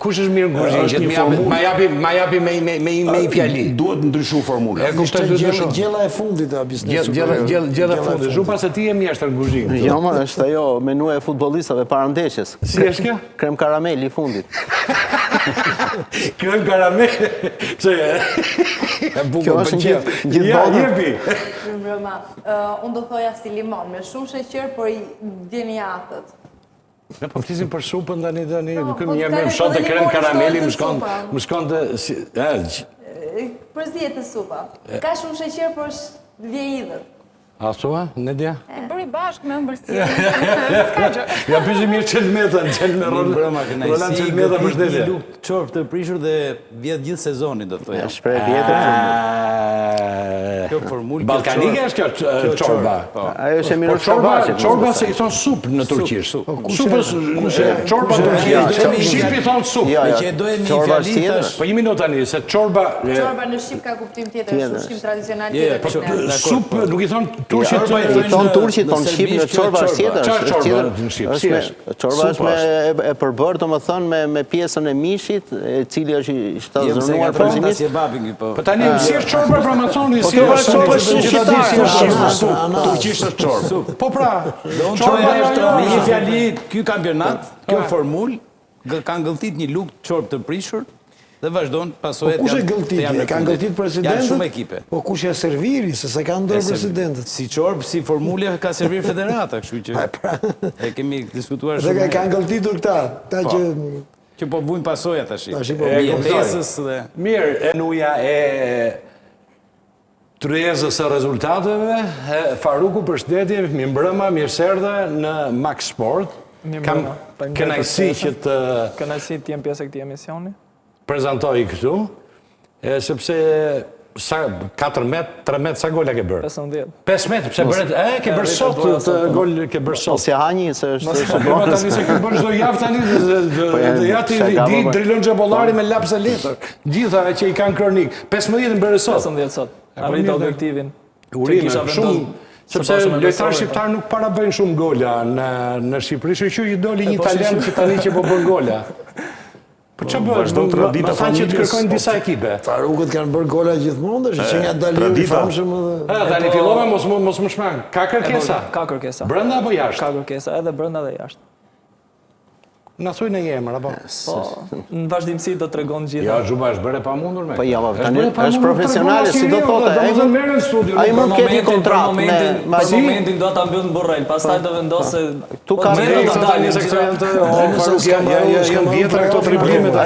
kush është mirë në kuzhinë? Ma japi me i fjali. Duhet ndryshu formula. Gjella e fundit e biznesit. Gjella e fundit. Zhupa se ti je mjeshtër në kuzhinë. Jo, më është ajo menua e futbollistëve para ndeshjes. Si është kjo? Krem karamel i fundit. Krem karamel? Pse? Kjo është gjithë Ja, botën. jepi. Unë do thoja si limon, me shumë sheqer, por i vjen i atët. Ne po flisim për supën tani, po, më tani shon të po krem limoni karameli, shtohet të më shkon të... Përzihet të supa. Ka shumë sheqer, por vjen idhët. A thua, Nedia? E bëri bashkë me ëmbëlsirë. Ja pyesi mirë Çelmetën, Roland Çelmeta për shtetje. Një lukë çorp të prishur dhe vjet gjithë sezonin, do të thoja. Shpreh vjetër. Kjo formulë Ballkanike është kjo çorba. Ajo është e mirë Çorba se i thon supë në turqisht. Supës çorba në turqisht. Shqipi thon supë. Që e dojmë një fjali thash. Po një minutë tani, se çorba... Çorba në Shqip ka kuptim tjetër, është ushqim tradicional tjetër. Supë nuk i thon turqit. I thon turqit, thon shqip në çorba është tjetër. Çfarë çorba në Shqip? Si është? Çorba është e përbërë, domethënë me pjesën e mishit, e cili është i shtazënuar përzimisht. Po tani si është çorba pra më thoni, si është turqisht është çorba. Po pra, Çorba është me një fjali ky kampionat, kjo formulë ka ngëlltit një lukë çorb të prishur dhe vazhdon pasojë Po kush e gëlltit? Ka ngëlltit presidentët? Janë shumë ekipe. Po kush e serviri, se se ka ndërë presidentët? Si çorb, si formule ka servir federata, kështu që e kemi diskutuar Dhe shumë. ka ngëlltitur këta që... Që po bujnë pasojë tash. jetesës dhe... Mirë, enuja e tryezës së rezultateve, Faruku përshëndetje, mirëmbrëma, mirëserdhe në Max Sport. Kam kënaqësi që të... Kënaqësi të jem pjesë e këtij emisioni. Prezantoj këtu, sepse 4 metë, 3 metë, sa gola ke bërë? 15. 5 metë, pse bëret, ke bërë sot, gol ke bërë sot. Ose hani, se është Po tani se ke bërë çdo javë tani, dhe ja ti drilon xhabollari me laps e letër. Gjithave që i kanë kronik. 15 bërë sot. 15 sot. Arrit objektivin. Urime, shumë, sepse lojtarë shqiptarë nuk para bëjnë shumë gola në Shqipëri, që doli një talent që tani që po bën gola. Po që bërë, më thanë që të kërkojnë disa ekipe. Farukët kanë bërë gola gjithmonë, që nga dalin i famshëm dhe... Tani fillove, mos më shmang. Ka kërkesa? Ka kërkesa. Brenda apo jashtë? Ka kërkesa, edhe brenda dhe jashtë. Na thuj në emër, apo? Po, në vazhdimësi do të tregon gjitha. Ja, Zhuba është bërë pa mundur me. Po ja, tani është profesionale, si do thotë. Ai mund të ketë një kontratë me... Për momentin do ta mbyll në Borrell, pastaj do vendosë... Tu ka janë vjetra këto triplimet.